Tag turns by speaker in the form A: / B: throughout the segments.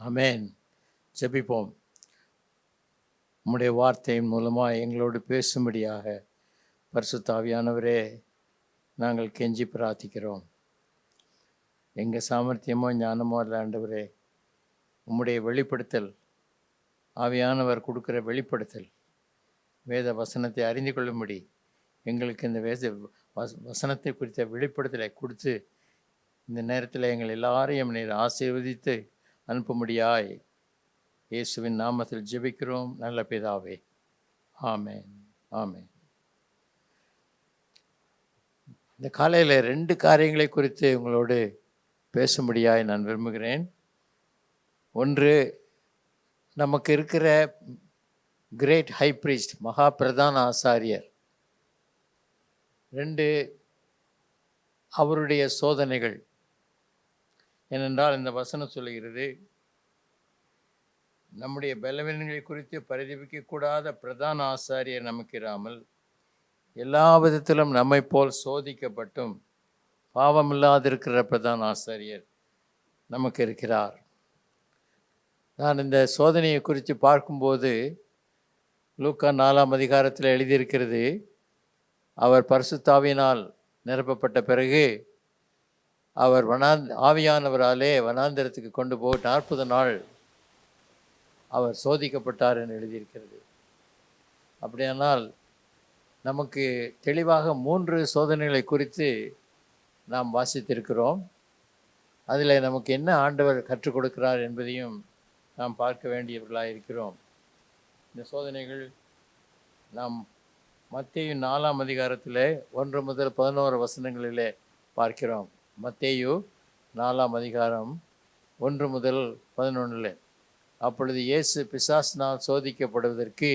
A: ஆமென். ஜெபிப்போம். உம்முடைய வார்த்தையின் மூலமாக எங்களோடு பேசும்படியாக பரிசுத்த ஆவியானவரே, நாங்கள் கெஞ்சி பிரார்த்திக்கிறோம். எங்கள் சாமர்த்தியமோ ஞானமோ அல்ல ஆண்டவரே, உம்முடைய வெளிப்படுத்தல், ஆவியானவர் கொடுக்குற வெளிப்படுத்தல், வேத வசனத்தை அறிந்து கொள்ளும்படி எங்களுக்கு இந்த வசனத்தை குறித்த வெளிப்படுத்தலை கொடுத்து இந்த நேரத்தில் எங்கள் எல்லாரையும் நீர் ஆசீர்வதித்து அனுப்பும்படியாய் இயேசுவின் நாமத்தில் ஜெபிக்கிறோம் நல்ல பிதாவே. ஆமென், ஆமென். இந்த காலையில் 2 காரியங்களை குறித்து உங்களோடு பேசும்படியாய் நான் விரும்புகிறேன். ஒன்று, நமக்கு இருக்கிற கிரேட் ஹை பிரீஸ்ட், மகா பிரதான ஆசாரியர். 2, அவருடைய சோதனைகள். ஏனென்றால் இந்த வசனம் சொல்லுகிறது, நம்முடைய பலவீனங்களை குறித்து பரிதபிக்கக்கூடாத பிரதான ஆசாரியர் நமக்கு இராமல் எல்லா விதத்திலும் நம்மை போல் சோதிக்கப்பட்டும் பாவமில்லாதிருக்கிற பிரதான ஆசாரியர் நமக்கு இருக்கிறார். நான் இந்த சோதனையை குறித்து பார்க்கும்போது லூக்கா 4ஆம் அதிகாரத்தில் எழுதியிருக்கிறது, அவர் பரிசுத்தாவியினால் நிரப்பப்பட்ட பிறகு அவர் ஆவியானவராலே வனாந்திரத்துக்கு கொண்டு போய் 40 நாள் அவர் சோதிக்கப்பட்டார் என்று எழுதியிருக்கிறது. அப்படியானால் நமக்கு தெளிவாக 3 சோதனைகளை குறித்து நாம் வாசித்திருக்கிறோம். அதில் நமக்கு என்ன ஆண்டவர் கற்றுக் கொடுக்கிறார் என்பதையும் நாம் பார்க்க வேண்டியவர்களாக இருக்கிறோம். இந்த சோதனைகள் நாம் மத்தேயு 4ஆம் அதிகாரத்தில் 1 முதல் 11 வசனங்களிலே பார்க்கிறோம். மத்தேயு 4ஆம் அதிகாரம் 1 முதல் 11. அப்பொழுது இயேசு பிசாசினால் சோதிக்கப்படுவதற்கு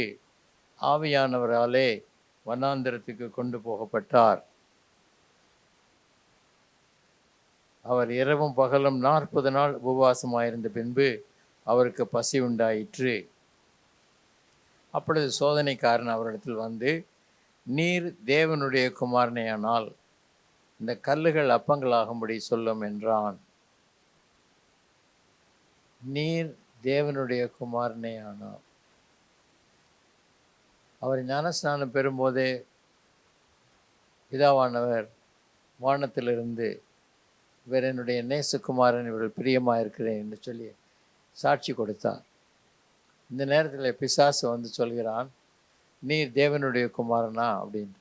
A: ஆவியானவராலே வனாந்திரத்துக்கு கொண்டு போகப்பட்டார். அவர் இரவும் பகலும் 40 நாள் உபவாசமாயிருந்த பின்பு அவருக்கு பசி உண்டாயிற்று. அப்பொழுது சோதனைக்காரன் அவரிடத்தில் வந்து, நீர் தேவனுடைய குமாரனேயானால் இந்த கல்லுகள் அப்பங்களாகும்படி சொல்லும் என்றான். நீர் தேவனுடைய குமாரனேயானால். அவர் ஞானஸ்நானம் பெறும்போதே பிதாவானவர் வானத்திலிருந்து, இவர் என்னுடைய நேசகுமாரன், இவர்கள் பிரியமாக இருக்கிறேன் என்று சொல்லி சாட்சி கொடுத்தார். இந்த நேரத்தில் பிசாசு வந்து சொல்கிறான், நீர் தேவனுடைய குமாரனா அப்படின்ற.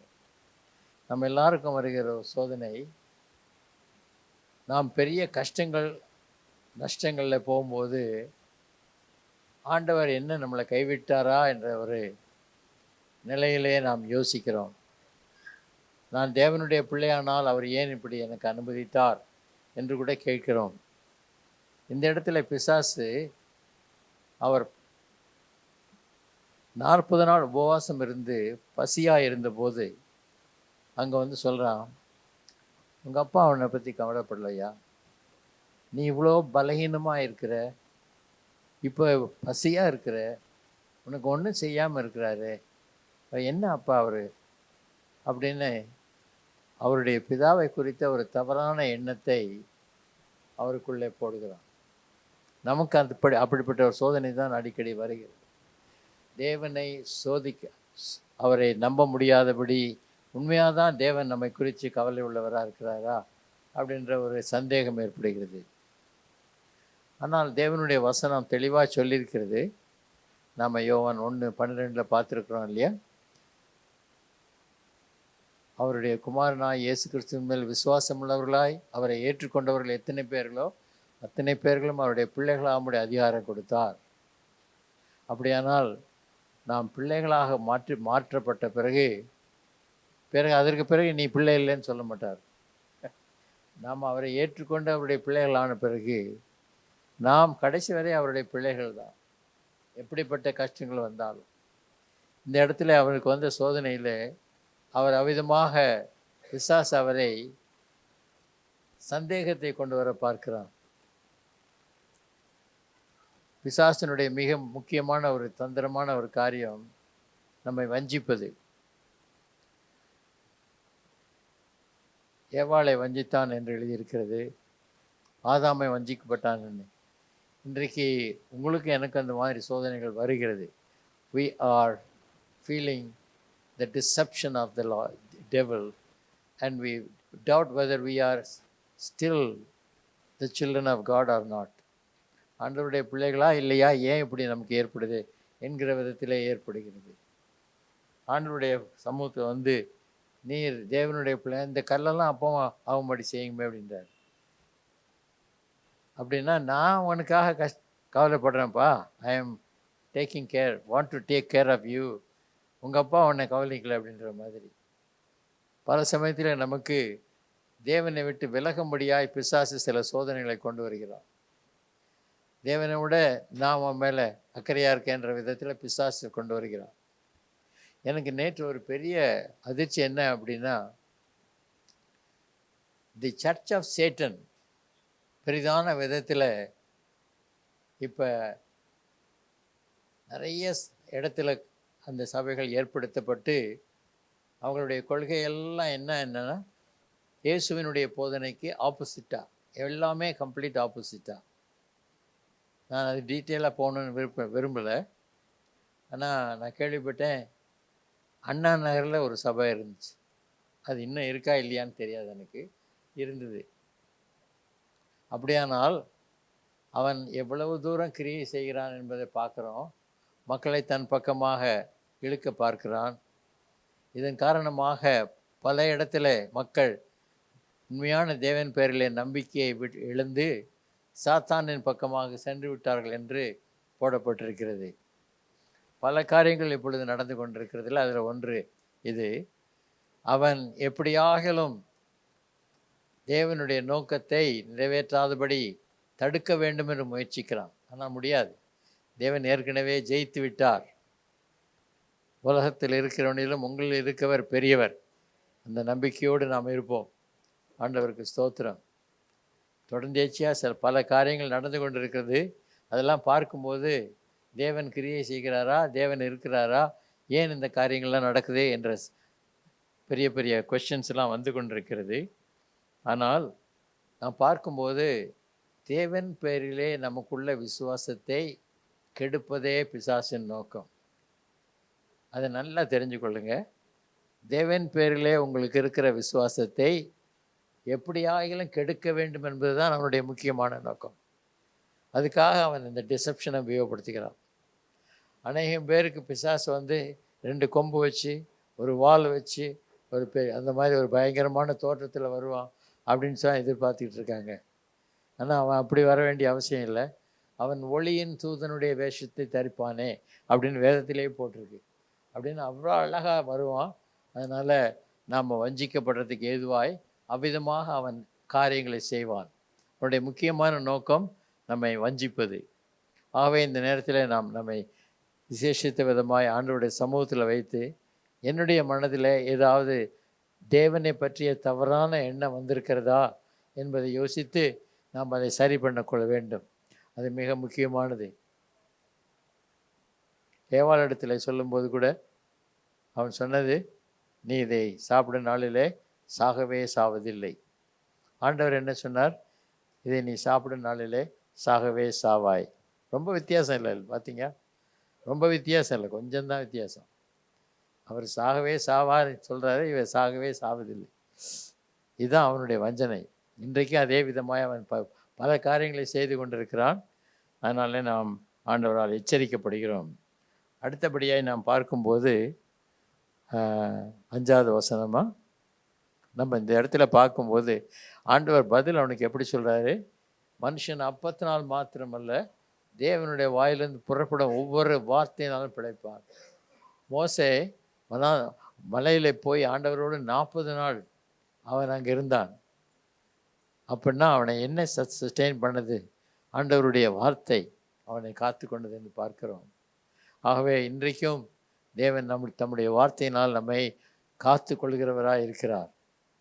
A: நம்ம எல்லாருக்கும் வருகிற சோதனை, நாம் பெரிய கஷ்டங்கள் நஷ்டங்களில் போகும்போது ஆண்டவர் என்ன நம்மளை கைவிட்டாரா என்ற ஒரு நிலையிலே நாம் யோசிக்கிறோம். நான் தேவனுடைய பிள்ளையானால் அவர் ஏன் இப்படி எனக்கு அனுமதித்தார் என்று கூட கேட்கிறோம். இந்த இடத்துல பிசாசு அவர் 40 நாள் உபவாசம் இருந்து பசியாக இருந்தபோது அங்கே வந்து சொல்கிறான், உங்கள் அப்பா அவனை பற்றி கவலைப்படலையா? நீ இவ்வளோ பலகீனமாக இருக்கிற, இப்போ பசியாக இருக்கிற, உனக்கு ஒன்றும் செய்யாமல் இருக்கிறாரு, என்ன அப்பா அவர் அப்படின்னு அவருடைய பிதாவை குறித்த ஒரு தவறான எண்ணத்தை அவருக்குள்ளே போடுகிறான். நமக்கு அப்படிப்பட்ட ஒரு சோதனை தான் அடிக்கடி வருகிறது. தேவனை சோதிக்க, அவரை நம்ப முடியாதபடி, உண்மையாக தான் தேவன் நம்மை குறித்து கவலை உள்ளவராக இருக்கிறாரா அப்படின்ற ஒரு சந்தேகம் ஏற்படுகிறது. ஆனால் தேவனுடைய வசனம் தெளிவாக சொல்லியிருக்கிறது. நாம் யோவான் 1:12 பார்த்துருக்குறோம் இல்லையா? அவருடைய குமாரனாய் இயேசு கிறிஸ்துவின் மேல் விசுவாசம் உள்ளவர்களாய் அவரை ஏற்றுக்கொண்டவர்கள் எத்தனை பேர்களோ அத்தனை பேர்களும் அவருடைய பிள்ளைகளாக அதிகாரம் கொடுத்தார். அப்படியானால் நாம் பிள்ளைகளாக மாற்றப்பட்ட பிறகு அதற்கு பிறகு நீ பிள்ளை இல்லைன்னு சொல்ல மாட்டார். நாம் அவரை ஏற்றுக்கொண்டு அவருடைய பிள்ளைகளான பிறகு நாம் கடைசி வரை அவருடைய பிள்ளைகள் தான், எப்படிப்பட்ட கஷ்டங்கள் வந்தாலும். இந்த இடத்துல அவருக்கு வந்த சோதனையில் அவர் அவ்விதமாக பிசாசு அவரை சந்தேகத்தை கொண்டு வர பார்க்கிறான். பிசாசினுடைய மிக முக்கியமான ஒரு தந்திரமான ஒரு காரியம் நம்மை வஞ்சிப்பது. ஏவாளை வஞ்சித்தான் என்று எழுதியிருக்கிறது, ஆதாமை வஞ்சிக்கப்பட்டான். இன்றைக்கு உங்களுக்கு எனக்கு அந்த மாதிரி சோதனைகள் வருகிறது. We are feeling the deception of the devil, and we doubt whether we are still the children of God or not. ஆண்டவருடைய பிள்ளைகளா இல்லையா, ஏன் இப்படி நமக்கு ஏற்படுது என்கிற விதத்திலே ஏற்படுகிறது. ஆண்டவருடைய சமூகத்தை வந்து நீர் தேவனுடைய பிள்ளை, இந்த கல்லெல்லாம் அப்போ ஆகும்படி செய்யுமே அப்படின்றார். அப்படின்னா நான் உனக்காக கவலைப்படுறேன்ப்பா, I am taking care, want to take care of you. உங்கள் அப்பா உன்னை கவனிக்கல அப்படின்ற மாதிரி பல சமயத்தில் நமக்கு தேவனை விட்டு விலகும்படியாய் பிசாசு சில சோதனைகளை கொண்டு வருகிறான். தேவனை விட நான் உன் மேலே அக்கறையாக இருக்கேன்ற விதத்தில் பிசாசு கொண்டு வருகிறான். எனக்கு நேற்று ஒரு பெரிய அதிர்ச்சி என்ன அப்படின்னா, தி சர்ச் ஆஃப் சேட்டன் பெரிதான விதத்தில் இப்போ நிறைய இடத்துல அந்த சபைகள் ஏற்படுத்தப்பட்டு அவங்களுடைய கொள்கையெல்லாம் என்னன்னா இயேசுவினுடைய போதனைக்கு ஆப்போசிட்டாக, எல்லாமே கம்ப்ளீட் ஆப்போசிட்டாக. நான் அது டீட்டெயிலாக போகணுன்னு விரும்பலை. ஆனால் நான் கேள்விப்பட்டேன், அண்ணா நகரில் ஒரு சபை இருந்துச்சு. அது இன்னும் இருக்கா இல்லையான்னு தெரியாது, எனக்கு இருந்தது. அப்படியானால் அவன் எவ்வளவு தூரம் கிரியை செய்கிறான் என்பதை பார்க்குறோம். மக்களை தன் பக்கமாக இழுக்க பார்க்கிறான். இதன் காரணமாக பல இடத்துல மக்கள் உண்மையான தேவன் பேரிலே நம்பிக்கையை இழந்து சாத்தானின் பக்கமாக சென்று விட்டார்கள் என்று போடப்பட்டிருக்கிறது. பல காரியங்கள் இப்பொழுது நடந்து கொண்டிருக்கிறதுல அதில் ஒன்று இது. அவன் எப்படியாகலும் தேவனுடைய நோக்கத்தை நிறைவேற்றாதபடி தடுக்க வேண்டும் என்று முயற்சிக்கிறான். ஆனால் முடியாது. தேவன் ஏற்கனவே ஜெயித்து விட்டார். உலகத்தில் இருக்கிறவனிலும் உங்களில் இருக்கவர் பெரியவர். அந்த நம்பிக்கையோடு நாம் இருப்போம். ஆண்டவருக்கு ஸ்தோத்திரம். தொடர்ந்தேச்சியாக சில பல காரியங்கள் நடந்து கொண்டிருக்கிறது. அதெல்லாம் பார்க்கும்போது தேவன் கிரியை செய்கிறாரா, தேவன் இருக்கிறாரா, ஏன் இந்த காரியங்கள்லாம் நடக்குது என்ற பெரிய பெரிய கொஸ்டின்ஸ்லாம் வந்து கொண்டிருக்கிறது. ஆனால் நாம் பார்க்கும்போது தேவன் பேரிலே நமக்குள்ள விசுவாசத்தை கெடுப்பதே பிசாசின் நோக்கம். அதை நல்லா தெரிஞ்சு கொள்ளுங்க. தேவன் பேரிலே உங்களுக்கு இருக்கிற விசுவாசத்தை எப்படியாகிலும் கெடுக்க வேண்டும் என்பது தான் அவனுடைய முக்கியமான நோக்கம். அதுக்காக அவன் இந்த டிசப்ஷனை உபயோகப்படுத்திக்கிறான். அநேகம் பேருக்கு பிசாசு வந்து 2 கொம்பு வச்சு ஒரு வால் வச்சு ஒரு அந்த மாதிரி ஒரு பயங்கரமான தோற்றத்தில் வருவான் அப்படின்னு சொல்லி எதிர்பார்த்துக்கிட்டு இருக்காங்க. ஆனால் அவன் அப்படி வர வேண்டிய அவசியம் இல்லை. அவன் ஒளியின் தூதனுடைய வேஷத்தை தரிப்பானே அப்படின்னு வேதத்திலேயே போட்டிருக்கு. அப்படின்னு அவ்வளோ அழகாக வருவான். அதனால் நாம் வஞ்சிக்கப்படுறதுக்கு ஏதுவாய் அவ்விதமாக அவன் காரியங்களை செய்வான். அவனுடைய முக்கியமான நோக்கம் நம்மை வஞ்சிப்பது. ஆகவே இந்த நேரத்தில் நாம் நம்மை விசேஷித்த விதமாய் ஆண்டவருடைய சமூகத்தில் வைத்து, என்னுடைய மனதில் ஏதாவது தேவனை பற்றிய தவறான எண்ணம் வந்திருக்கிறதா என்பதை யோசித்து நாம் அதை சரி பண்ணக்கொள்ள வேண்டும். அது மிக முக்கியமானது. ஏவாளிடத்தில் சொல்லும்போது கூட அவன் சொன்னது, நீ இதை சாப்பிடும் நாளிலே சாகவே சாவதில்லை. ஆண்டவர் என்ன சொன்னார்? இதை நீ சாப்பிடும் நாளிலே சாகவே சாவாய். ரொம்ப வித்தியாசம் இல்லை, பார்த்தீங்க? ரொம்ப வித்தியாசம் இல்லை, கொஞ்சம்தான் வித்தியாசம். அவர் சாகவே சாவார் சொல்கிறாரு, இவர் சாகவே சாவதில்லை. இதுதான் அவனுடைய வஞ்சனை. இன்றைக்கு அதே விதமாக அவன் பல காரியங்களை செய்து கொண்டிருக்கிறான். அதனால நாம் ஆண்டவரால் எச்சரிக்கப்படுகிறோம். அடுத்தபடியாக நாம் பார்க்கும்போது 5வது வசனமாக நம்ம இந்த இடத்துல பார்க்கும்போது ஆண்டவர் பதில் அவனுக்கு எப்படி சொல்கிறாரு? மனுஷன் அப்பத்தினால் மாத்திரமல்ல, தேவனுடைய வாயிலிருந்து புறப்படும் ஒவ்வொரு வார்த்தையினாலும் பிழைப்பான். மோசே மலையில் போய் ஆண்டவரோடு 40 நாள் அவன் அங்கே இருந்தான். அப்படின்னா அவனை என்ன சஸ்டெயின் பண்ணது? ஆண்டவருடைய வார்த்தை அவனை காத்து கொண்டது என்று பார்க்கிறோம். ஆகவே இன்றைக்கும் தேவன் தம்முடைய வார்த்தையினால் நம்மை காத்து கொள்கிறவராக இருக்கிறார்.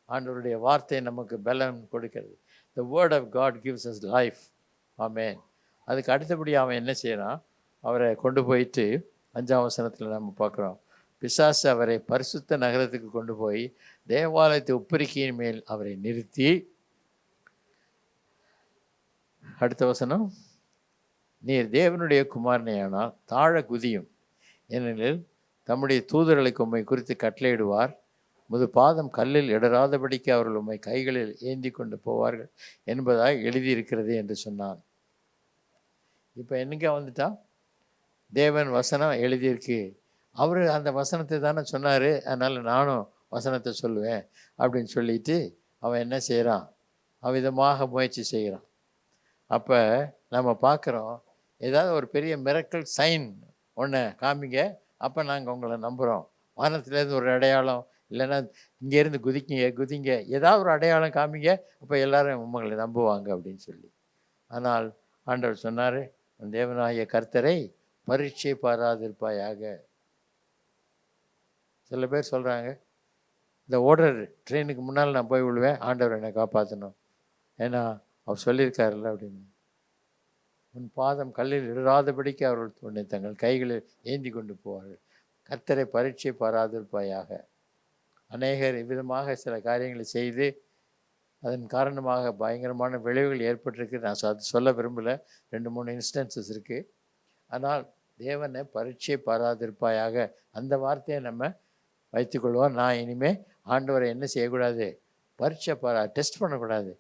A: ஆண்டவருடைய வார்த்தை நமக்கு பலம் கொடுக்கிறது. The word of God gives us life. Amen. அதுக்கு அடுத்தபடி அவன் என்ன செய்யறான்? அவரை கொண்டு போயிட்டு 5ஆம் வசனத்தில் நம்ம பார்க்குறோம். பிசாசு அவரை பரிசுத்த நகரத்துக்கு கொண்டு போய் தேவாலயத்து உப்பரிக்கையின் மேல் அவரை நிறுத்தி, அடுத்த வசனம், நீர் தேவனுடைய குமாரனேயானால் தாழ குதியும், ஏனெனில் தம்முடைய தூதர்களுக்கு உம்மை குறித்து கட்டளையிடுவார். முது பாதம் கல்லில் இடராதபடிக்கு அவர்கள் உம்மை கைகளில் ஏந்தி கொண்டு போவார்கள் என்பதாய் எழுதியிருக்கிறது என்று சொன்னான். இப்போ என்னங்க வந்துட்டான், தேவன் வசனம் எழுதியிருக்கு, அவர் அந்த வசனத்தை தானே சொன்னார், அதனால் நானும் வசனத்தை சொல்லுவேன் அப்படின்னு சொல்லிட்டு அவன் என்ன செய்கிறான், அவ்விதமாக முயற்சி செய்கிறான். அப்போ நம்ம பார்க்குறோம், ஏதாவது ஒரு பெரிய மிரக்கல் சைன் ஒன்று காமிங்க, அப்போ நாங்கள் உங்களை நம்புகிறோம். வானத்துலேருந்து ஒரு அடையாளம், இல்லைன்னா இங்கேருந்து குதிங்க, ஏதாவது ஒரு அடையாளம் காமிங்க, அப்போ எல்லாரும் உங்களை நம்புவாங்க அப்படின்னு சொல்லி. ஆனால் ஆண்டவர் சொன்னார், தேவனாகிய கர்த்தரை பரீட்சை பாராதிருப்பாயாக. சில பேர் சொல்கிறாங்க, இந்த ஓடுற ட்ரெயினுக்கு முன்னால் நான் போய் விழுவேன், ஆண்டவர் என்னை காப்பாற்றணும், ஏன்னா அவர் சொல்லியிருக்காருல்ல அப்படின்னு. உன் பாதம் கல்லில் இடராதபடிக்கு அவர்கள் உன்னை தங்கள் கைகளில் ஏந்தி கொண்டு போவார்கள். கர்த்தரை பரீட்சை பாராதிருப்பாயாக. அநேகர் இவ்விதமாக சில காரியங்களை செய்து அதன் காரணமாக பயங்கரமான விளைவுகள் ஏற்பட்டிருக்கு. நான் அது சொல்ல விரும்பலை, 2-3 இன்ஸ்டன்சஸ் இருக்குது. ஆனால் தேவனை பரீட்சை பாராதிருப்பாயாக, அந்த வார்த்தையை நம்ம வைத்துக்கொள்வோம். நான் இனிமேல் ஆண்டவரை என்ன செய்யக்கூடாது, பரீட்சை டெஸ்ட் பண்ணக்கூடாது.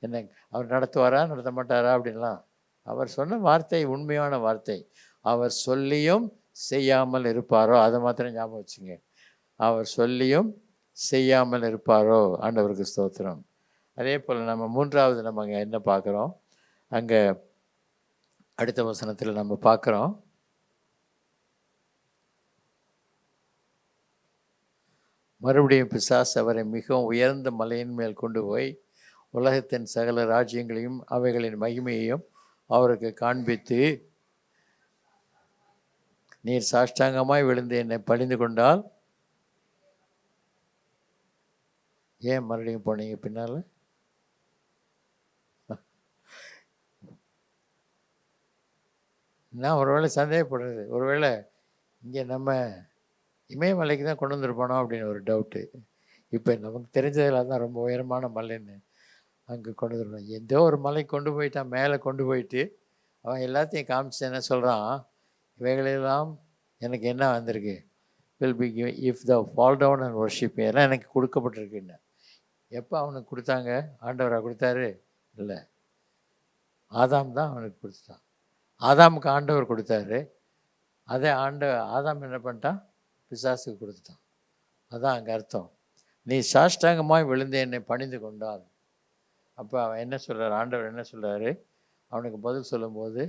A: என்ன அவர் நடத்துவாரா நடத்த மாட்டாரா அப்படின்லாம். அவர் சொன்ன வார்த்தை உண்மையான வார்த்தை. அவர் சொல்லியும் செய்யாமல் இருப்பாரோ, அதை மாத்திரம் ஞாபகம் வச்சுங்க. அவர் சொல்லியும் செய்யாமல் இருப்பாரோ. ஆண்டவருக்கு ஸ்தோத்திரம். அதே போல் நம்ம மூன்றாவது நம்ம அங்கே என்ன பார்க்குறோம், அங்கே அடுத்த வசனத்தில் நம்ம பார்க்குறோம், மறுபடியும் பிசாசு அவரை மிகவும் உயர்ந்த மலையின் மேல் கொண்டு போய் உலகத்தின் சகல ராஜ்யங்களையும் அவைகளின் மகிமையையும் அவருக்கு காண்பித்து, நீர் சாஷ்டாங்கமாய் விழுந்து என்னை பணிந்து கொண்டால். ஏன் மறுபடியும் போனீங்க பின்னால்? நான் ஒருவேளை சந்தேகப்படுறது, ஒருவேளை இங்கே நம்ம இமயமலைக்கு தான் கொண்டு வந்துருப்போனோம் அப்படின்னு ஒரு டவுட்டு. இப்போ நமக்கு தெரிஞ்சதில் தான் ரொம்ப உயரமான மலைன்னு அங்கே கொண்டு வந்துருவோம். எந்த ஒரு மலை கொண்டு போயிட்டான், மேலே கொண்டு போயிட்டு அவன் எல்லாத்தையும் காமிச்சு என்ன சொல்கிறான், இவைகளெல்லாம் எனக்கு என்ன வந்திருக்கு, will be if thou fall down and worship, எல்லாம் எனக்கு கொடுக்கப்பட்டிருக்குன்னு. எப்போ அவனுக்கு கொடுத்தாங்க? ஆண்டவராக கொடுத்தாரு? இல்லை, ஆதாம் தான் அவனுக்கு கொடுத்தான். ஆதாமுக்கு ஆண்டவர் கொடுத்தாரு, அதே ஆதாம் என்ன பண்ணிட்டான், பிசாசுக்கு கொடுத்துட்டான். அதான் அங்கே அர்த்தம். நீ சாஷ்டாங்கமாய் விழுந்து என்னை பணிந்து கொண்டால். அப்போ அவன் என்ன சொல்கிறார், ஆண்டவர் என்ன சொல்கிறாரு, அவனுக்கு பதில் சொல்லும்போது,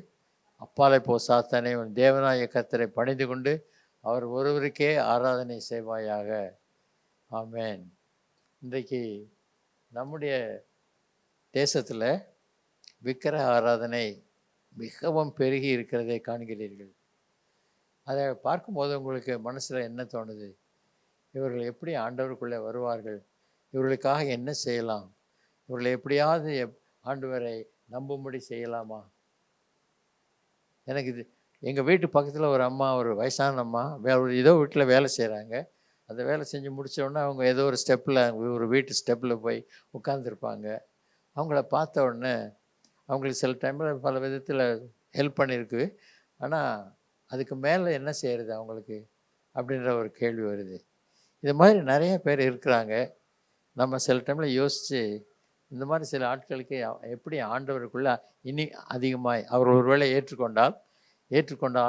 A: அப்பாலை போ சாத்தானே, உன் தேவனாய கர்த்தரை பணிந்து கொண்டு அவர் ஒருவருக்கே ஆராதனை செய்வாயாக. ஆமேன். இன்றைக்கு நம்முடைய தேசத்தில் விக்கிரக ஆராதனை மிகவும் பெருகி இருக்கிறதை காண்கிறீர்கள். அதை பார்க்கும்போது உங்களுக்கு மனசில் என்ன தோணுது, இவர்கள் எப்படி ஆண்டவருக்குள்ளே வருவார்கள், இவர்களுக்காக என்ன செய்யலாம், இவர்களை எப்படியாவது ஆண்டவரை நம்பும்படி செய்யலாமா? எனக்கு இது எங்கள் வீட்டு பக்கத்தில் ஒரு அம்மா, ஒரு வயசான அம்மா, ஏதோ வீட்டில் வேலை செய்கிறாங்க. அந்த வேலை செஞ்சு முடித்தோடனே அவங்க ஏதோ ஒரு ஸ்டெப்பில், ஒரு வீட்டு ஸ்டெப்பில் போய் உட்காந்துருப்பாங்க. அவங்கள பார்த்த உடனே அவங்களுக்கு சில டைமில் பல விதத்தில் ஹெல்ப் பண்ணியிருக்கு. ஆனால் அதுக்கு மேலே என்ன செய்கிறது அவங்களுக்கு அப்படின்ற ஒரு கேள்வி வருது. இது மாதிரி நிறைய பேர் இருக்கிறாங்க. நம்ம சில டைமில் யோசித்து, இந்த மாதிரி சில ஆட்களுக்கு எப்படி ஆண்டவருக்குள்ளே இனி அதிகமாய் அவர் ஒருவேளை ஏற்றுக்கொண்ட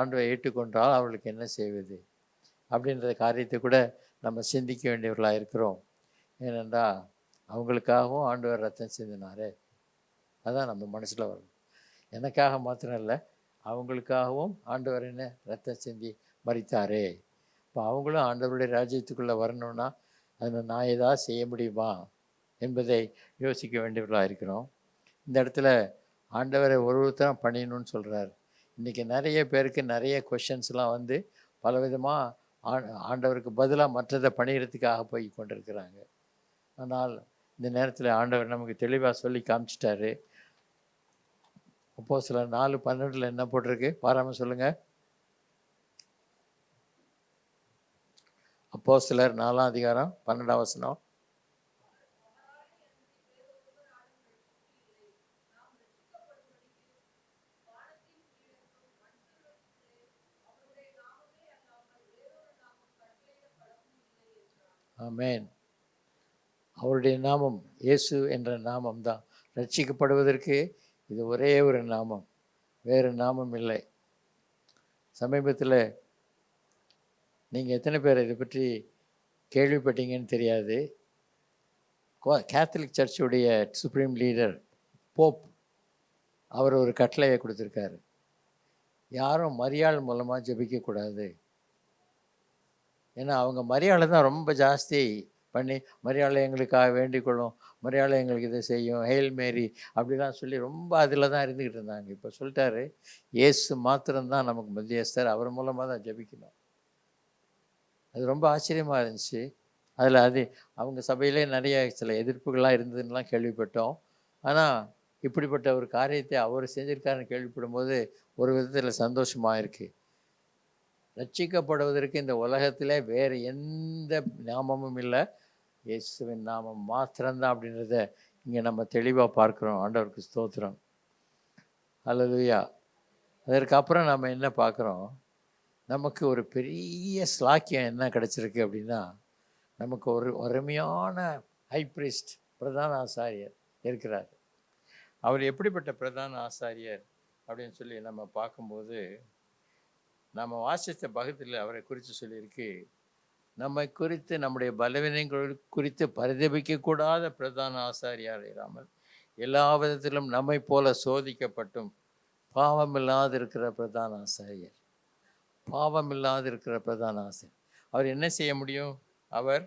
A: ஆண்டவரை ஏற்றுக்கொண்டால் அவர்களுக்கு என்ன செய்வது அப்படின்ற காரியத்தை கூட நம்ம சிந்திக்க வேண்டியவர்களாக இருக்கிறோம். ஏனென்றால் அவங்களுக்காகவும் ஆண்டவர் ரத்தம் சிந்தினாரே, அதான் நம்ம மனசில் வரும். எனக்காக மாத்திரம் இல்லை, அவங்களுக்காகவும் ஆண்டவர் என்ன ரத்தம் சிந்தி மரித்தாரே. இப்போ அவங்களும் ஆண்டவருடைய ராஜ்யத்துக்குள்ளே வரணும்னா அதில் நான் ஏதாவது செய்ய முடியுமா என்பதை யோசிக்க வேண்டியவர்களாக இருக்கிறோம். இந்த இடத்துல ஆண்டவரை ஒருத்தரம் பண்ணிடணும்னு சொல்கிறார். இன்றைக்கி நிறைய பேருக்கு நிறைய கொஷின்ஸ்லாம் வந்து பலவிதமாக ஆண்டவருக்கு பதிலாக மற்றதை பணிகிறதுக்காக போய் கொண்டிருக்கிறாங்க. ஆனால் இந்த நேரத்தில் ஆண்டவர் நமக்கு தெளிவாக சொல்லி காமிச்சிட்டாரு. அப்போஸ்தலர் 4:12 என்ன போட்டிருக்கு பாராமல் சொல்லுங்கள். அப்போஸ்தலர் 4:12 ஆமென். அவருடைய நாமம் இயேசு என்ற நாமம் தான். ரட்சிக்கப்படுவதற்கு இது ஒரே ஒரு நாமம், வேறு நாமம் இல்லை. சமீபத்தில் நீங்கள் எத்தனை பேர் இதை பற்றி கேள்விப்பட்டீங்கன்னு தெரியாது. கேத்தலிக் சர்ச்சுடைய சுப்ரீம் லீடர் போப் அவர் ஒரு கட்டளையை கொடுத்துருக்காரு. யாரும் மரியாள் மூலமாக ஜெபிக்கக்கூடாது. ஏன்னா அவங்க மரியாதை தான் ரொம்ப ஜாஸ்தி பண்ணி, மரியாதை எங்களுக்காக வேண்டிக்கொள்ளும், மரியாதை எங்களுக்கு இதை செய்யும், ஹெயில் மேரி அப்படிலாம் சொல்லி ரொம்ப அதில் தான் இருந்துக்கிட்டு இருந்தாங்க. இப்போ சொல்லிட்டாரு, இயேசு மாத்திரம்தான் நமக்கு மத்தியஸ்தர், அவர் மூலமாக தான் ஜெபிக்கணும். அது ரொம்ப ஆச்சரியமாக இருந்துச்சு. அதில் அவங்க சபையிலே நிறைய சில எதிர்ப்புகள்லாம் இருந்ததுன்னெலாம் கேள்விப்பட்டோம். ஆனால் இப்படிப்பட்ட ஒரு காரியத்தை அவர் செஞ்சுருக்காருன்னு கேள்விப்படும்போது ஒரு விதத்தில் சந்தோஷமாக இருக்குது. ரட்சிக்கப்படுவதற்கு இந்த உலகத்தில் வேறு எந்த நாமமும் இல்லை, இயேசுவின் நாமம் மாத்திரம்தான் அப்படின்றத இங்கே நம்ம தெளிவாக பார்க்குறோம். ஆண்டவருக்கு ஸ்தோத்திரம். அல்லேலூயா. அதற்கப்புறம் நம்ம என்ன பார்க்குறோம், நமக்கு ஒரு பெரிய ஸ்லாக்கியம் என்ன கிடச்சிருக்கு அப்படின்னா, நமக்கு ஒரு அருமையான ஹை பிரிஸ்ட், பிரதான ஆசாரியர் இருக்கிறார். அவர் எப்படிப்பட்ட பிரதான ஆசாரியர் அப்படின்னு சொல்லி நம்ம பார்க்கும்போது, நம்ம வாசித்த பகுதியில் அவரை குறித்து சொல்லியிருக்கு, நம்மை குறித்து நம்முடைய பலவீனங்கள் குறித்து பரிதபிக்கக்கூடாத பிரதான ஆசாரியார் இராமல் எல்லா விதத்திலும் நம்மை போல சோதிக்கப்பட்டும் பாவமில்லாது இருக்கிற பிரதான ஆசாரியர். பாவமில்லாது இருக்கிற பிரதான ஆசாரியர் அவர் என்ன செய்ய முடியும்? அவர்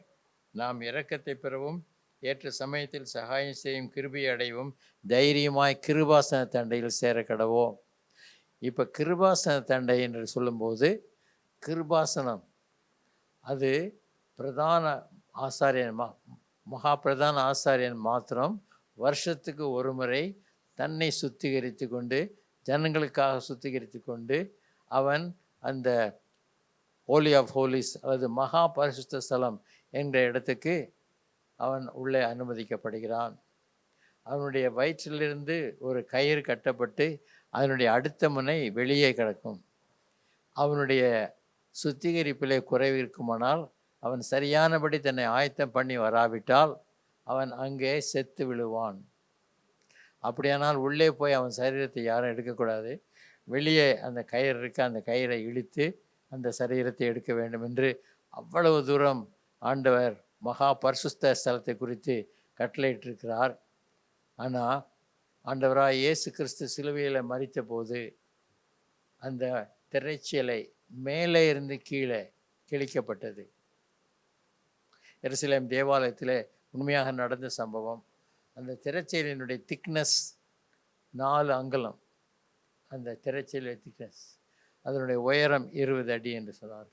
A: நாம் இரக்கத்தை பெறவும் ஏற்ற சமயத்தில் சகாயம் செய்யும் கிருபையை அடையவும் தைரியமாய் கிருபாசன தண்டையில் சேர கடவோம். இப்போ கிருபாசன தண்டை என்று சொல்லும்போது, கிருபாசனம் அது பிரதான ஆசாரியன், மகா பிரதான ஆசாரியன் மாத்திரம் வருஷத்துக்கு ஒரு முறை தன்னை சுத்திகரித்து கொண்டு, ஜனங்களுக்காக சுத்திகரித்து கொண்டு, அவன் அந்த ஹோலி ஆஃப் ஹோலிஸ் அல்லது மகா பரிசுத்த ஸ்தலம் என்ற இடத்துக்கு அவன் உள்ளே அனுமதிக்கப்படுகிறான். அவனுடைய வயிற்றிலிருந்து ஒரு கயிறு கட்டப்பட்டு அதனுடைய அடுத்த முனை வெளியே கிடக்கும். அவனுடைய சுத்திகரிப்பிலே குறைவு இருக்குமானால், அவன் சரியானபடி தன்னை ஆயத்தம் பண்ணி வராவிட்டால் அவன் அங்கே செத்து விழுவான். அப்படியானால் உள்ளே போய் அவன் சரீரத்தை யாரும் எடுக்கக்கூடாது. வெளியே அந்த கயிறு இருக்க, அந்த கயிறை இழுத்து அந்த சரீரத்தை எடுக்க வேண்டும் என்று அவ்வளவு தூரம் ஆண்டவர் மகா பரிசுத்த ஸ்தலத்தை குறித்து கட்டளையிட்டிருக்கிறார். ஆனால் ஆண்டவராய் இயேசு கிறிஸ்து சிலுவையில் மரித்த போது அந்த திரைச்சீலை மேலே இருந்து கீழே கிழிக்கப்பட்டது. எருசலேம் தேவாலயத்தில் உண்மையாக நடந்த சம்பவம். அந்த திரைச்சீலையினுடைய திக்னஸ் 4 அங்குலம். அந்த திரைச்சீலை திக்னஸ், அதனுடைய உயரம் 20 அடி என்று சொன்னார்.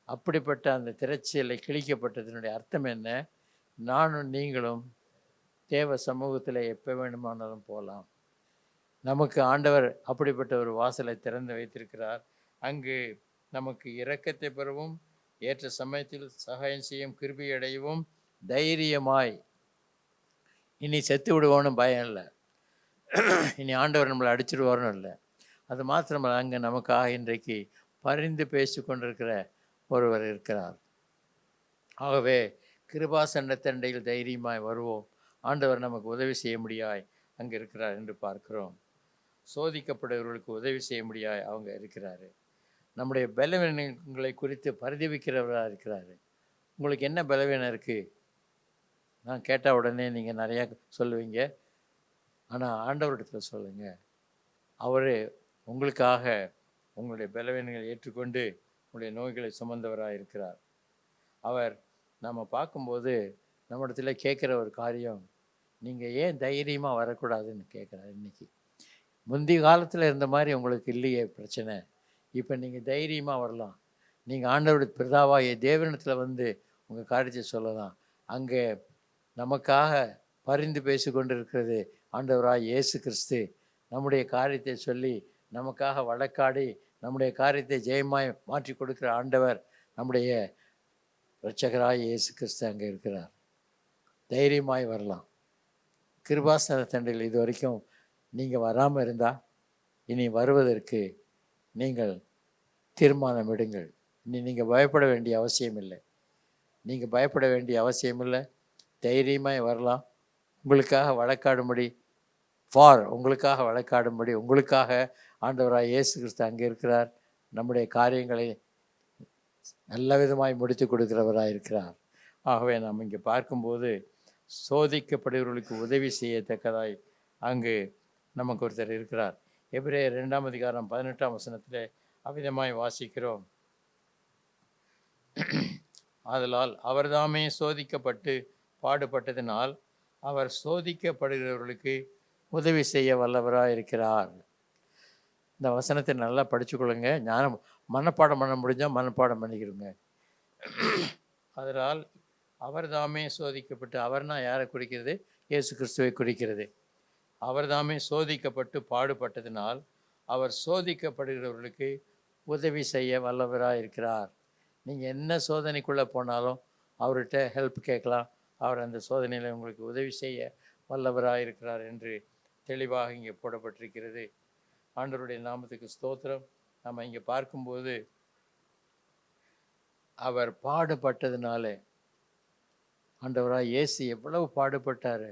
A: அப்படிப்பட்ட அந்த திரைச்சீலை கிழிக்கப்பட்டதனுடைய அர்த்தம் என்ன? நானும் நீங்களும் தேவ சமூகத்தில் எப்போ வேணுமானாலும் போகலாம். நமக்கு ஆண்டவர் அப்படிப்பட்ட ஒரு வாசலை திறந்து வைத்திருக்கிறார். அங்கு நமக்கு இரக்கத்தை பெறவும் ஏற்ற சமயத்தில் சகாயம் செய்யும் கிருபை அடையவும் தைரியமாய், இனி செத்து விடுவோன்னு பயம் இல்லை, இனி ஆண்டவர் நம்மளை அடிச்சிடுவார்னு இல்லை. அது மாத்திரமல்ல, அங்கே நமக்காக இன்றைக்கு பரிந்து பேசி கொண்டிருக்கிற ஒருவர் இருக்கிறார். ஆகவே கிருபாசன தண்டையில் தைரியமாய் வருவோம். ஆண்டவர் நமக்கு உதவி செய்ய முடியாய் அங்கே இருக்கிறார் என்று பார்க்கிறோம். சோதிக்கப்படுபவர்களுக்கு உதவி செய்ய முடியாய் அவங்க இருக்கிறாரு. நம்முடைய பலவீனங்களை குறித்து பரிதவிக்கிறவராக இருக்கிறாரு. உங்களுக்கு என்ன பலவீனம் இருக்குது? நான் கேட்டால் உடனே நீங்கள் நிறையா சொல்லுவீங்க. ஆனால் ஆண்டவரிடத்தில் சொல்லுங்கள். அவர் உங்களுக்காக உங்களுடைய பலவீனங்களை ஏற்றுக்கொண்டு உங்களுடைய நோய்களை சுமந்தவராக இருக்கிறார். அவர் நம்ம பார்க்கும்போது நம்மிடத்துல கேட்குற ஒரு காரியம், நீங்கள் ஏன் தைரியமாக வரக்கூடாதுன்னு கேட்குறாரு. இன்றைக்கி முந்தைய காலத்தில் இருந்த மாதிரி உங்களுக்கு இல்லையே பிரச்சனை, இப்போ நீங்கள் தைரியமாக வரலாம். நீங்கள் ஆண்டவருடைய பிதாவாகிய தேவனிடத்தில் வந்து உங்கள் காரியத்தை சொல்லலாம். அங்கே நமக்காக பரிந்து பேசி கொண்டு இருக்கிறது ஆண்டவராக இயேசு கிறிஸ்து. நம்முடைய காரியத்தை சொல்லி நமக்காக வழக்காடி நம்முடைய காரியத்தை ஜெயமாய் மாற்றி கொடுக்குற ஆண்டவர் நம்முடைய இரட்சகராய் இயேசு கிறிஸ்து அங்கே இருக்கிறார். தைரியமாய் வரலாம். கிருபாசன தண்டையில் இது வரைக்கும் நீங்கள் வராமல் இருந்தால் இனி வருவதற்கு நீங்கள் தீர்மானம் எடுங்கள். இனி நீங்கள் பயப்பட வேண்டிய அவசியம் இல்லை. நீங்கள் பயப்பட வேண்டிய அவசியம் இல்லை. தைரியமாக வரலாம். உங்களுக்காக வழக்காடும்படி உங்களுக்காக வழக்காடும்படி உங்களுக்காக ஆண்டவராக இயேசு கிறிஸ்து அங்கே இருக்கிறார். நம்முடைய காரியங்களை நல்ல விதமாய் முடித்து கொடுக்கிறவராக இருக்கிறார். ஆகவே நாம் இங்கே பார்க்கும்போது சோதிக்கப்படுகிறவர்களுக்கு உதவி செய்யத்தக்கதாய் அங்கு நமக்கு ஒருத்தர் இருக்கிறார். எபிரேயர் 2ஆம் அதிகாரம் 18ஆம் வசனத்தில் அவ்விதமாய் வாசிக்கிறோம். ஆதலால் அவர்தாமே சோதிக்கப்பட்டு பாடுபட்டதினால் அவர் சோதிக்கப்படுகிறவர்களுக்கு உதவி செய்ய வல்லவராக இருக்கிறார். இந்த வசனத்தை நல்லா படிச்சுக்கொள்ளுங்க. ஞானம் மனப்பாடம் பண்ண முடிஞ்சால் மனப்பாடம் பண்ணிக்கிறோங்க. அதனால் அவர் தாமே சோதிக்கப்பட்டு, அவர்னா யாரை குறிக்கிறது? இயேசு கிறிஸ்துவை குறிக்கிறது. அவர் தாமே சோதிக்கப்பட்டு பாடுபட்டதினால் அவர் சோதிக்கப்படுகிறவர்களுக்கு உதவி செய்ய வல்லவராக இருக்கிறார். நீங்கள் என்ன சோதனைக்குள்ளே போனாலும் அவர்கிட்ட ஹெல்ப் கேட்கலாம். அவர் அந்த சோதனையில் உங்களுக்கு உதவி செய்ய வல்லவராக இருக்கிறார் என்று தெளிவாக இங்கே போடப்பட்டிருக்கிறது. ஆண்டவருடைய நாமத்துக்கு ஸ்தோத்திரம். நம்ம இங்கே பார்க்கும்போது அவர் பாடுபட்டதுனால, ஆண்டவராக இயேசு எவ்வளவு பாடுபட்டார்.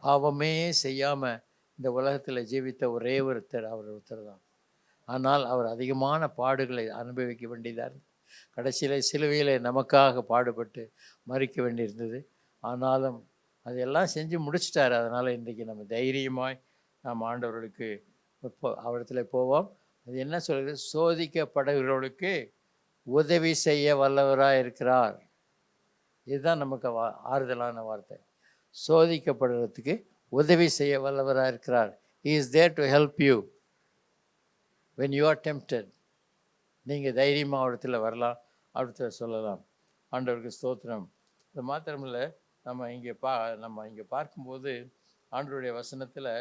A: பாவமே செய்யாமல் இந்த உலகத்தில் ஜீவித்த ஒரே ஒருத்தர் ஒருத்தர் தான். ஆனால் அவர் அதிகமான பாடுகளை அனுபவிக்க வேண்டியதாக இருந்தது. கடைசியில் சிலுவையில் நமக்காக பாடுபட்டு மறிக்க வேண்டியிருந்தது. ஆனாலும் அதையெல்லாம் செஞ்சு முடிச்சிட்டார். அதனால் இன்றைக்கி நம்ம தைரியமாய் நாம் ஆண்டவர்களுக்கு அவரிடத்தில் போவோம். அது என்ன சொல்கிறது? சோதிக்கப்படுகிறவர்களுக்கு உதவி செய்ய வல்லவராக இருக்கிறார். இதுதான் நமக்கு ஆறுதலான வார்த்தை. சோதிக்கப்படுறதுக்கு உதவி செய்ய வல்லவராக இருக்கிறார். He is there to help you when you are tempted. நீங்கள் தைரியமாக அவரிடத்தில் வரலாம், அவரிடத்தில் சொல்லலாம். ஆண்டவருக்கு ஸ்தோத்திரம். இது மாத்திரமில்லை, நம்ம இங்கே பார்க்கும்போது ஆண்டவருடைய வசனத்தில்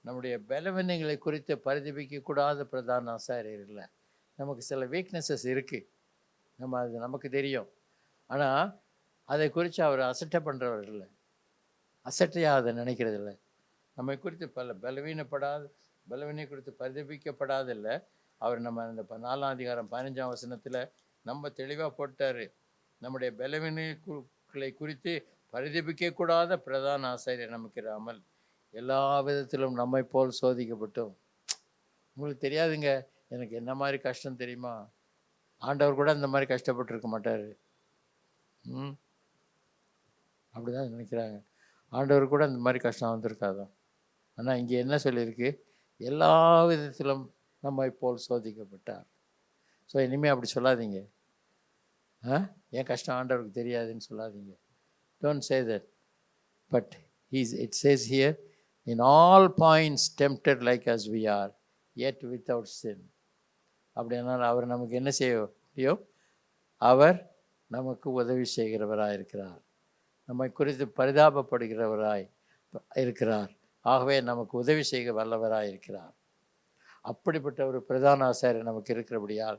A: நம்முடைய பலவீனங்களை குறித்து பரிதபிக்கக்கூடாத பிரதான ஆசாரியர் இல்லை. நமக்கு சில வீக்னஸஸ் இருக்குது, அது நமக்கு தெரியும். ஆனால் அதை குறித்து அவர் அசட்டை பண்ணுறவர் இல்லை, அசட்டையாக அதை நினைக்கிறது இல்லை. நம்மை குறித்து பலவீனை குறித்து பரிதபிக்கப்படாதில்லை. அவர் நம்ம அந்த 4ஆம் அதிகாரம் 15ஆம் வசனத்தில் நம்ம தெளிவாக போட்டார். நம்முடைய பலவீனங்களை குறித்து பரிதபிக்கக்கூடாத பிரதான ஆசாரியர் நமக்கு இராமல் எல்லா விதத்திலும் நம்மை போல் சோதிக்கப்பட்டோம். உங்களுக்கு தெரியாதுங்க, எனக்கு என்ன மாதிரி கஷ்டம் தெரியுமா? ஆண்டவர் கூட இந்த மாதிரி கஷ்டப்பட்டுருக்க மாட்டார். அப்படிதான் நினைக்கிறாங்க. ஆண்டவர் கூட இந்த மாதிரி கஷ்டம் வந்திருக்காதான். ஆனால் இங்கே என்ன சொல்லியிருக்கு? எல்லா விதத்திலும் நம்மை போல் சோதிக்கப்பட்டார். ஸோ இனிமேல் அப்படி சொல்லாதீங்க. என் கஷ்டம் ஆண்டவருக்கு தெரியாதுன்னு சொல்லாதீங்க. Don't say that. But it says here, in all points tempted like as we are, yet without sin. அப்படினால் அவர் நமக்கு என்ன செய்ய? அவர் நமக்கு உதவி செய்கிறவராக இருக்கிறார். நம்மை குறித்து பரிதாபப்படுகிறவராய் இருக்கிறார். ஆகவே நமக்கு உதவி செய்ய வல்லவராக இருக்கிறார். அப்படிப்பட்ட ஒரு பிரதான ஆசாரியர் நமக்கு இருக்கிறபடியால்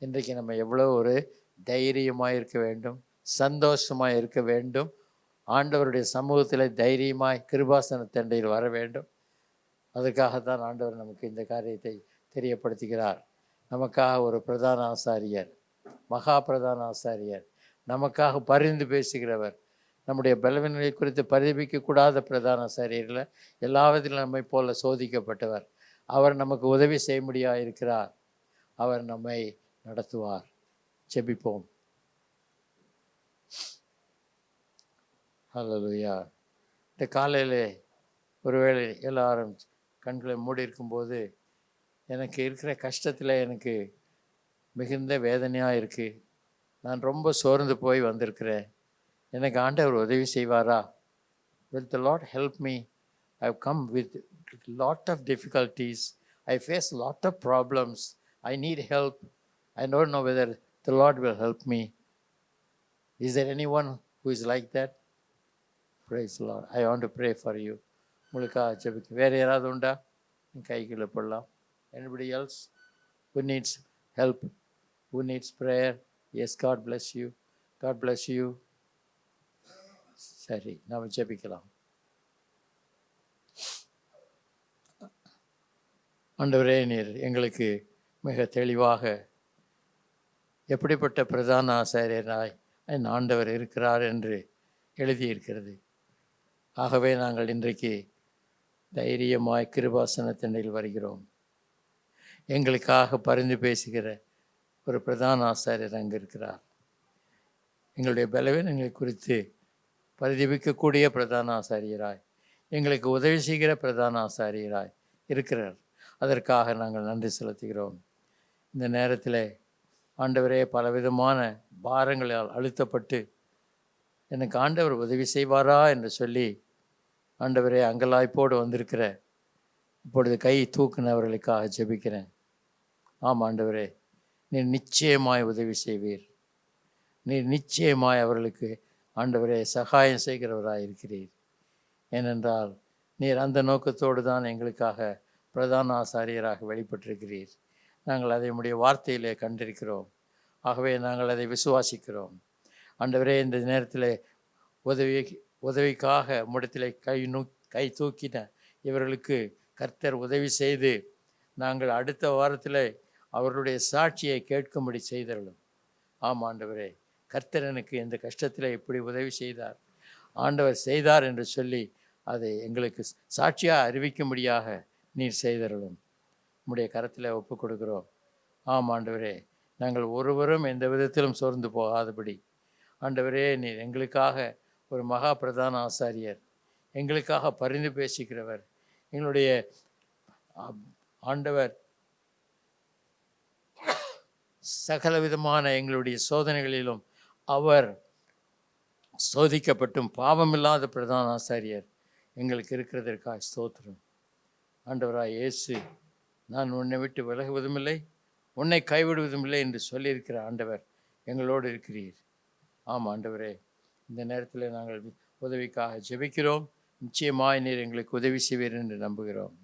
A: இன்றைக்கு நம்ம எவ்வளோ ஒரு தைரியமாக இருக்க வேண்டும், சந்தோஷமாக இருக்க வேண்டும். ஆண்டவருடைய சமூகத்தில் தைரியமாய் கிருபாசன தண்டையில் வர வேண்டும். அதற்காகத்தான் ஆண்டவர் நமக்கு இந்த காரியத்தை தெரியப்படுத்துகிறார். நமக்காக ஒரு பிரதான ஆசாரியர், மகா பிரதான ஆசாரியர், நமக்காக பரிந்து பேசுகிறவர், நம்முடைய பலவீனங்களை குறித்து பரிதபிக்கக்கூடாத பிரதான ஆசாரியரில் எல்லாவற்றிலும் நம்மை போல சோதிக்கப்பட்டவர். அவர் நமக்கு உதவி செய்ய முடியாது இருக்கிறார். அவர் நம்மை நடத்துவார். ஜெபிப்போம். ஹல்லேலூயா. இந்த காலையில் ஒருவேளை எல்லாரும் கண்களை மூடி இருக்கும்போது எனக்கு இருக்கிற கஷ்டத்தில் எனக்கு மிகுந்த வேதனையாக இருக்குது. நான் ரொம்ப சோர்ந்து போய் வந்திருக்கிறேன். எனக்கு ஆண்டவர் உதவி செய்வாரா? Will the Lord help me? I have come with lot of difficulties. I face lot of problems. I need help. I don't know whether the Lord will help me. Is there anyone who is like that? Praise the Lord. I want to pray for you. உங்களுக்காக ஜெபிக்க வேறு யாராவது உண்டா? கைகளை போடலாம். Anybody else who needs help, who needs prayer? Yes, God bless you. God bless you. சரி, நாம் ஜெபிக்கலாம். ஆண்டவரே, நீர் எங்களுக்கு மிக தெளிவாக எப்படிப்பட்ட பிரதான ஆசாரியராய் என் ஆண்டவர் இருக்கிறார் என்று எழுதியிருக்கிறது. ஆகவே நாங்கள் இன்றைக்கு தைரியமாய் கிருபாசனத்தினில் வருகிறோம். எங்களுக்காக பரிந்து பேசுகிற ஒரு பிரதான ஆசாரியர் அங்கே இருக்கிறார். எங்களுடைய பலவீனங்களை குறித்து பரிதபிக்கக்கூடிய பிரதான ஆசாரியராய், எங்களுக்கு உதவி செய்கிற பிரதான ஆசாரியராய் இருக்கிறார். அதற்காக நாங்கள் நன்றி செலுத்துகிறோம். இந்த நேரத்தில் ஆண்டவரே, பலவிதமான பாரங்களால் அழுத்தப்பட்டு எனக்கு ஆண்டவர் உதவி செய்வாரா என்று சொல்லி ஆண்டவரே அங்கலாய்ப்போடு வந்திருக்கிற இப்பொழுது கை தூக்குனவர்களுக்காக ஜெபிக்கிறேன். ஆம் ஆண்டவரே, நீர் நிச்சயமாய் உதவி செய்வீர். நீர் நிச்சயமாய் அவர்களுக்கு ஆண்டவரே சகாயம் செய்கிறவராக இருக்கிறீர். ஏனென்றால் நீர் அந்த நோக்கத்தோடு தான் எங்களுக்காக பிரதான ஆசாரியராக வெளிப்பட்டிருக்கிறீர். நாங்கள் அதை உம்முடைய வார்த்தையிலே கண்டிருக்கிறோம். ஆகவே நாங்கள் அதை விசுவாசிக்கிறோம். ஆண்டவரே, இந்த நேரத்தில் உதவிக்காக உம்மிடத்தில் கை தூக்கின இவர்களுக்கு கர்த்தர் உதவி செய்து நாங்கள் அடுத்த வாரத்தில் அவர்களுடைய சாட்சியை கேட்கும்படி செய்தருளும். ஆம் ஆண்டவரே, கர்த்தர் எனக்கு இந்த கஷ்டத்தில் எப்படி உதவி செய்தார், ஆண்டவர் செய்தார் என்று சொல்லி அதை எங்களுக்கு சாட்சியாக அறிவிக்கும்படியாக நீர் செய்தருளும். உம்முடைய கரத்தில் ஒப்பு கொடுக்கிறோம். ஆம் ஆண்டவரே, நாங்கள் ஒருவரும் எந்த விதத்திலும் சோர்ந்து போகாதபடி ஆண்டவரே, நீர் எங்களுக்காக ஒரு மகா பிரதான ஆசாரியர், எங்களுக்காக பரிந்து பேசிக்கிறவர், எங்களுடைய ஆண்டவர் சகல விதமான எங்களுடைய சோதனைகளிலும் அவர் சோதிக்கப்பட்டும் பாவமில்லாத பிரதான ஆசாரியர் எங்களுக்கு இருக்கிறதற்காக ஸ்தோத்திரம். ஆண்டவராய் இயேசு, நான் உன்னை விட்டு விலகுவதுமில்லை, உன்னை கைவிடுவதும் இல்லை என்று சொல்லியிருக்கிற ஆண்டவர் எங்களோடு இருக்கிறீர். ஆம் ஆண்டவரே, இந்த நேரத்தில் நாங்கள் உதவிக்காக ஜெபிக்கிறோம். நிச்சயமாய் நீர் எங்களுக்கு உதவி செய்வீர் என்று நம்புகிறோம்.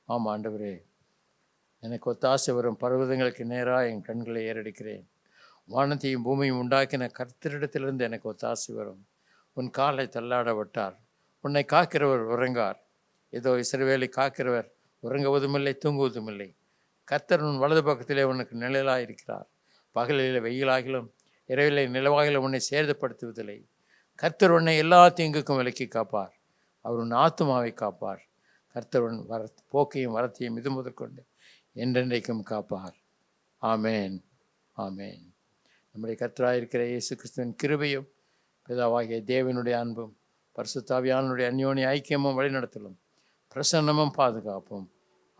A: ஆம் ஆண்டவரே, எனக்கு ஒத்தாசை வரும் பர்வதங்களுக்கு நேராக என் கண்களை ஏறெடுக்கிறேன். வானத்தையும் பூமியும் உண்டாக்கின கர்த்தரிடத்திலிருந்து எனக்கு ஒத்தாசை வரும். உன் காலை தள்ளாட விட்டார், உன்னை காக்கிறவர் உறங்கார். ஏதோ இஸ்ரவேலை காக்கிறவர் உறங்குவதுமில்லை, தூங்குவதுமில்லை. கர்த்தர் உன் வலது பக்கத்திலே உனக்கு நிழலாக இருக்கிறார். பகலில் வெயிலாகிலும் இரவிலே நிலவாகிலும் உன்னை சேதப்படுத்துவதில்லை. கர்த்தர் உன்னை எல்லா தீங்குக்கும் விலக்கி காப்பார். அவர் உன் ஆத்துமாவை காப்பார். கர்த்தர் உன் போக்கையும் வரத்தையும் இது முதற்கொண்டு என்றென்றைக்கும் காப்பார். ஆமேன், ஆமேன். நம்முடைய கர்த்தராயிருக்கிற இயேசு கிறிஸ்துவின் கிருபையும் பிதாவாகிய தேவனுடைய அன்பும் பரிசுத்த ஆவியானவருடைய அந்யோன்ய ஐக்கியமும் வழிநடத்தலும் பிரசன்னமும் பாதுகாப்பும்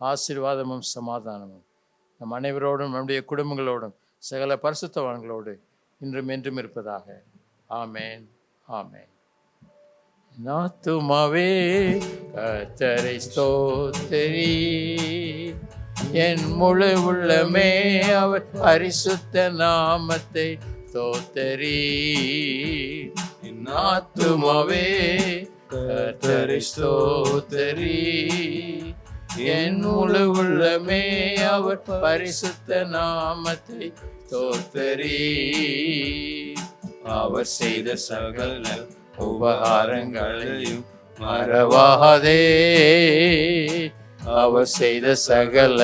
A: ஆசீர்வாதமும் சமாதானமும் நம் அனைவரோடும் நம்முடைய குடும்பங்களோடும் சகல பரிசுத்தவான்களோடு இன்றும் என்றும் இருப்பதாக. ஆமேன், ஆமேன். ஆத்துமாவே கர்த்தரை ஸ்தோத்திரி, என் முழு உள்ளமே அவர் பரிசுத்த நாமத்தை ஸ்தோத்திரி. என் ஆத்துமாவே கர்த்தரை ஸ்தோத்திரி, என் முழு உள்ளமே அவர் பரிசுத்த நாமத்தை ஸ்தோத்திரி. அவர் செய்த சகல உபகாரங்களையும் மறவாதே, அவர் செய்த சகல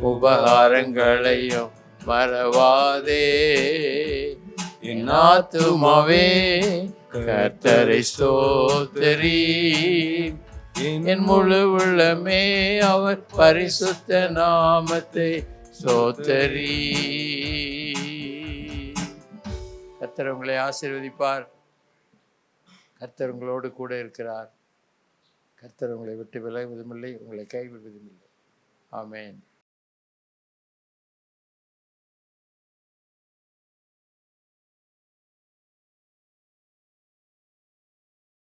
A: உபகாரங்களையும் மறவாதே. என் ஆத்துமாவே கர்த்தரை ஸ்தோத்திரி, என் முழு உள்ளமே அவர் பரிசுத்த நாமத்தை ஸ்தோத்திரி. கர்த்தர் உங்களை ஆசீர்வதிப்பார். கர்த்தர் உங்களோடு கூட இருக்கிறார். கர்த்தர் உங்களை விட்டு விலகுவதுமில்லை, உங்களை கைவிடுவதுமில்லை. ஆமேன்.